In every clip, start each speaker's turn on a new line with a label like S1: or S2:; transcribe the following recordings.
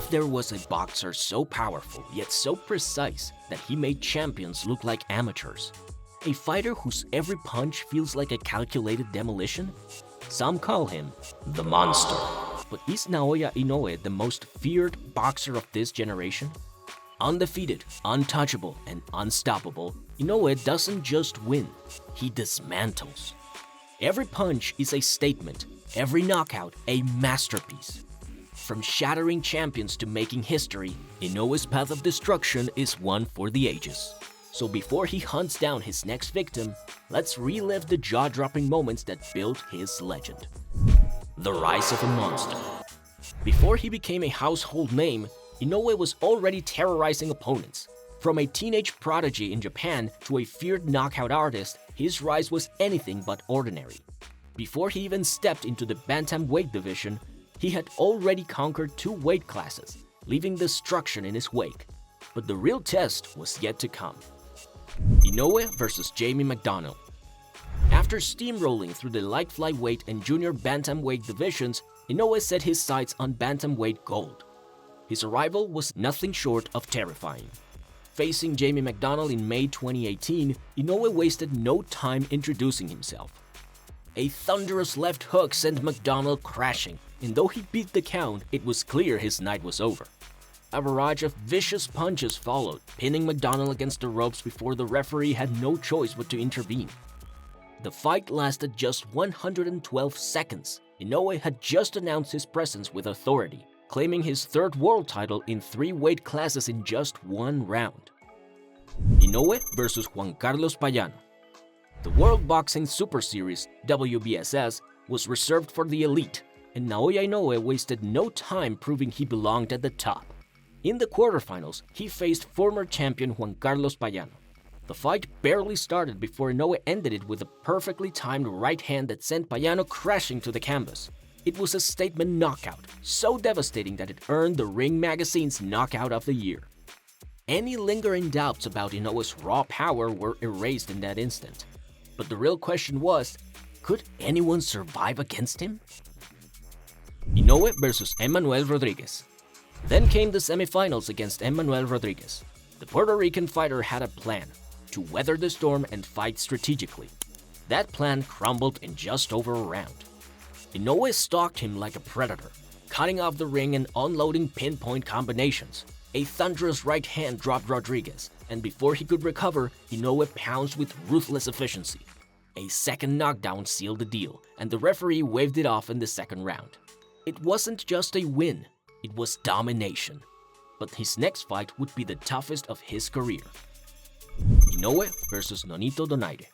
S1: if there was a boxer so powerful yet so precise that he made champions look like amateurs, a fighter whose every punch feels like a calculated demolition, some call him the Monster. But is Naoya Inoue the most feared boxer of this generation? Undefeated, untouchable, and unstoppable, Inoue doesn't just win, he dismantles. Every punch is a statement, every knockout a masterpiece. From shattering champions to making history, Inoue's path of destruction is one for the ages. So before he hunts down his next victim, let's relive the jaw-dropping moments that built his legend. The rise of a monster. Before he became a household name, Inoue was already terrorizing opponents. From a teenage prodigy in Japan to a feared knockout artist, his rise was anything but ordinary. Before he even stepped into the bantamweight division, he had already conquered 2 weight classes, leaving destruction in his wake. But the real test was yet to come. Inoue versus Jamie McDonnell. After steamrolling through the light flyweight and junior bantamweight divisions, Inoue set his sights on bantamweight gold. His arrival was nothing short of terrifying. Facing Jamie McDonnell in May 2018, Inoue wasted no time introducing himself. A thunderous left hook sent McDonnell crashing, and though he beat the count, it was clear his night was over. A barrage of vicious punches followed, pinning McDonnell against the ropes before the referee had no choice but to intervene. The fight lasted just 112 seconds. Inoue had just announced his presence with authority, claiming his 3rd world title in 3 weight classes in just 1 round. Inoue versus Juan Payano. The World Boxing Super Series, WBSS, was reserved for the elite, and Naoya Inoue wasted no time proving he belonged at the top. In the quarterfinals, he faced former champion Juan Payano. The fight barely started before Inoue ended it with a perfectly timed right hand that sent Payano crashing to the canvas. It was a statement knockout, so devastating that it earned the Ring Magazine's Knockout of the Year. Any lingering doubts about Inoue's raw power were erased in that instant. But the real question was, could anyone survive against him? Inoue versus Emmanuel Rodriguez. Then came the semifinals against Emmanuel Rodriguez. The Puerto Rican fighter had a plan, to weather the storm and fight strategically. That plan crumbled in just over a round. Inoue stalked him like a predator, cutting off the ring and unloading pinpoint combinations. A thunderous right hand dropped Rodriguez, and before he could recover, Inoue pounced with ruthless efficiency. A second knockdown sealed the deal, and the referee waved it off in the 2nd round. It wasn't just a win, it was domination. But his next fight would be the toughest of his career. Inoue versus Nonito Donaire.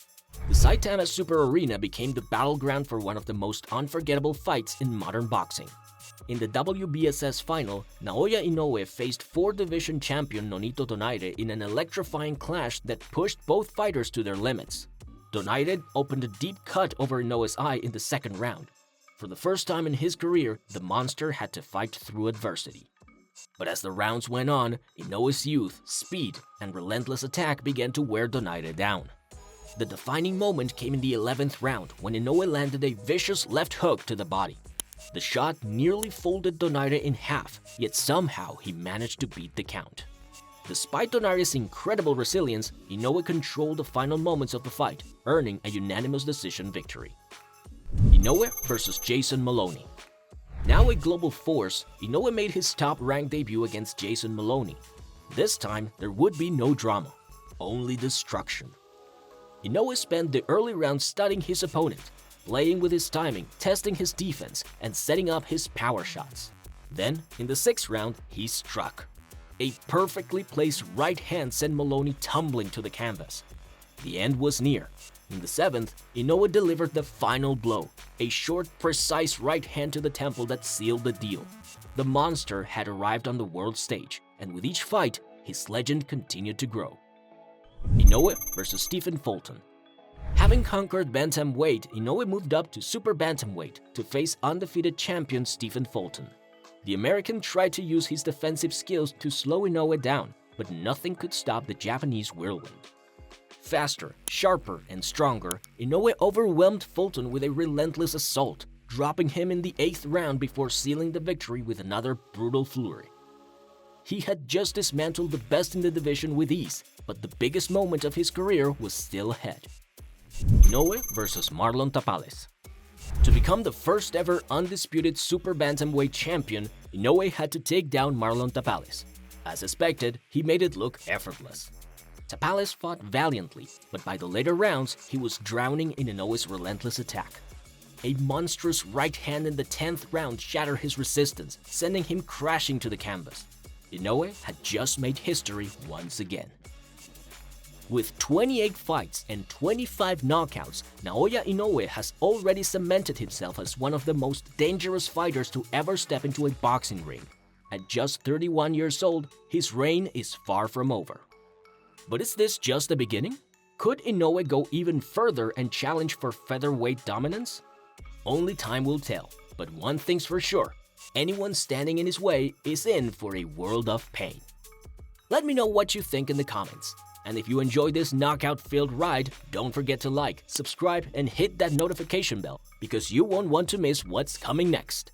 S1: The Saitama Super Arena became the battleground for one of the most unforgettable fights in modern boxing. In the WBSS final, Naoya Inoue faced 4-division champion Nonito Donaire in an electrifying clash that pushed both fighters to their limits. Donaire opened a deep cut over Inoue's eye in the 2nd round. For the first time in his career, the monster had to fight through adversity. But as the rounds went on, Inoue's youth, speed, and relentless attack began to wear Donaire down. The defining moment came in the 11th round when Inoue landed a vicious left hook to the body. The shot nearly folded Donaire in half, yet somehow he managed to beat the count. Despite Donaire's incredible resilience, Inoue controlled the final moments of the fight, earning a unanimous decision victory. Inoue versus Jason Moloney. Now a global force, Inoue made his top-ranked debut against Jason Moloney. This time, there would be no drama, only destruction. Inoue spent the early rounds studying his opponent, playing with his timing, testing his defense, and setting up his power shots. Then, in the 6th round, he struck. A perfectly placed right hand sent Moloney tumbling to the canvas. The end was near. In the 7th, Inoue delivered the final blow, a short, precise right hand to the temple that sealed the deal. The monster had arrived on the world stage, and with each fight, his legend continued to grow. Inoue versus Fulton. Having conquered bantamweight, Inoue moved up to super bantamweight to face undefeated champion Fulton. The American tried to use his defensive skills to slow Inoue down, but nothing could stop the Japanese whirlwind. Faster, sharper, and stronger, Inoue overwhelmed Fulton with a relentless assault, dropping him in the 8th round before sealing the victory with another brutal flurry. He had just dismantled the best in the division with ease, but the biggest moment of his career was still ahead. Inoue versus Marlon Tapales. To become the first ever undisputed super bantamweight champion, Inoue had to take down Marlon Tapales. As expected, he made it look effortless. Tapales fought valiantly, but by the later rounds, he was drowning in Inoue's relentless attack. A monstrous right hand in the 10th round shattered his resistance, sending him crashing to the canvas. Inoue had just made history once again. With 28 fights and 25 knockouts, Naoya Inoue has already cemented himself as one of the most dangerous fighters to ever step into a boxing ring. At just 31 years old, his reign is far from over. But is this just the beginning? Could Inoue go even further and challenge for featherweight dominance? Only time will tell, but one thing's for sure, anyone standing in his way is in for a world of pain. Let me know what you think in the comments. And if you enjoyed this knockout-filled ride, don't forget to like, subscribe, and hit that notification bell because you won't want to miss what's coming next.